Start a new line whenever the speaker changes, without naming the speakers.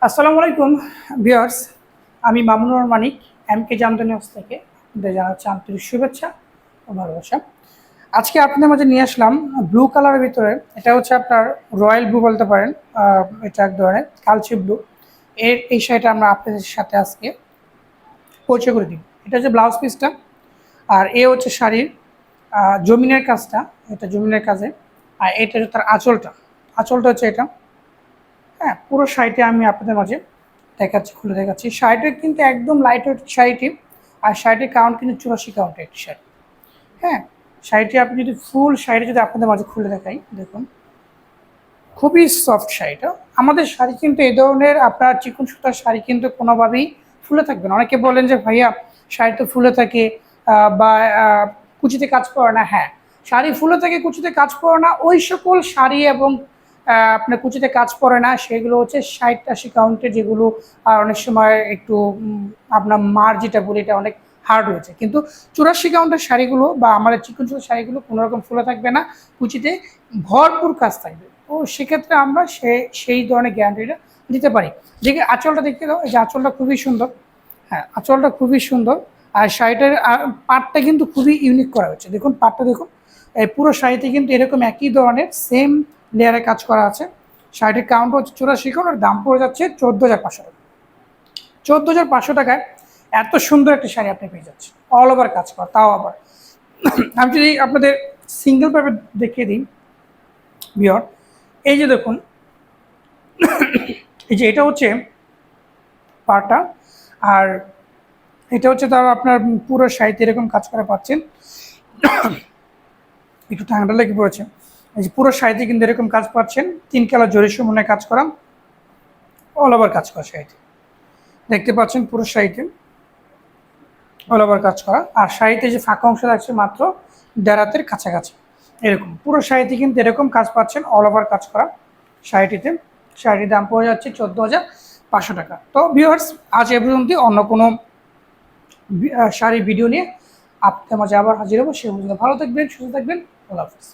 আসসালামু আলাইকুম ভিউয়ার্স, আমি মামুনুর মানিক এমকে জামদানি হাউস থেকে আপনাদের জানাচ্ছি আন্তরিক শুভেচ্ছা ও ভালোবাসা। আজকে আপনাদের মাঝে নিয়ে আসলাম ব্লু কালারের ভিতরে। এটা হচ্ছে আপনার রয়্যাল ব্লু বলতে পারেন। এটা এক ধরনের কালচে ব্লু। এই শাড়িটা আমরা আপনাদের সাথে আজকে পরিচয় করে দিব। এটা হচ্ছে ব্লাউজ পিসটা, আর এ হচ্ছে শাড়ির জমিনের কাজটা। এটা জমিনের কাজে। আর এটা হচ্ছে তার আঁচলটা। আঁচলটা হচ্ছে এটা। হ্যাঁ, পুরো শাড়িটি আমি আপনাদের মাঝে দেখাচ্ছি, খুলে দেখাচ্ছি। শাড়িটা কিন্তু একদম লাইট ওয়েট শাড়িটি। আর শাড়িটির কাউন্ট কিন্তু 84 কাউন্টের একটি শাড়ি। হ্যাঁ, শাড়িটি আপনি যদি ফুল শাড়িটা যদি আপনাদের মাঝে খুলে দেখাই, দেখুন খুবই সফট শাড়িটা। আমাদের শাড়ি কিন্তু এই ধরনের আপনার চিকন সুতার শাড়ি কিন্তু কোনোভাবেই ফুলে থাকবে না। অনেকে বলেন যে ভাইয়া শাড়ি তো ফুলে থাকে বা কুচিতে কাজ করে না। হ্যাঁ, শাড়ি ফুলে থাকে, কুচিতে কাজ পড়ে না। ওই সকল শাড়ি এবং আপনার কুচিতে কাজ পড়ে না সেগুলো হচ্ছে 60-80 কাউন্টের, যেগুলো আর অনেক সময় একটু আপনার মার যেটা বলি এটা অনেক হার্ড হয়েছে। কিন্তু 84 কাউন্টের শাড়িগুলো বা আমাদের চিকন সুতার শাড়িগুলো কোনোরকম ফুলে থাকবে না, কুচিতে ভরপুর কাজ থাকবে। তো সেক্ষেত্রে আমরা সেই ধরনের গ্যারান্টিটা দিতে পারি। দেখে আঁচলটা দেখতে দাও, এই যে আঁচলটা খুবই সুন্দর। হ্যাঁ, আঁচলটা খুবই সুন্দর। আর শাড়িটার পাটটা কিন্তু খুবই ইউনিক করা হয়েছে। দেখুন পাটটা দেখুন, এই পুরো শাড়িতে কিন্তু এরকম একই ধরনের সেম লেয়ারে কাজ করা আছে। শাড়িটির কাউন্ট হচ্ছে 84 কাউন্ট, আর দাম পড়ে যাচ্ছে 14,500 টাকা। 14,500 টাকায় এত সুন্দর একটা শাড়ি আপনি পেয়ে যাচ্ছেন, অল ওভার কাজ করা, তাও আবার। আমি যদি আপনাদের সিঙ্গেল পাইপে দেখিয়ে দিই বিয়র, এই যে দেখুন, এই যে এটা হচ্ছে পাটা, আর এটা হচ্ছে তার আপনার পুরো শাড়িতে এরকম কাজ করা পাচ্ছেন। একটু ঠান্ডা লেগে পড়েছে। এই যে পুরো শাড়িতে কিন্তু এরকম কাজ পাচ্ছেন, 3 কালার জরি সমন্বয়ে কাজ করা, অল ওভার কাজ করা শাড়িতে দেখতে পাচ্ছেন। পুরো শাড়িতে অল ওভার কাজ করা, আর শাড়িতে যে ফাঁকা অংশ থাকছে মাত্র 1.5 হাতের কাছাকাছি। এরকম পুরো শাড়িতে কিন্তু এরকম কাজ পাচ্ছেন, অল ওভার কাজ করা শাড়িটিতে। শাড়িটির দাম পড়ে যাচ্ছে 14,500 টাকা। তো ভিউয়ার্স, আজ এ পর্যন্ত। অন্য কোনো শাড়ির ভিডিও নিয়ে আপনাদের মাঝে আবার হাজির হবো। সে পর্যন্ত ভালো থাকবেন, সুস্থ থাকবেন। আল্লাহ হাফিজ।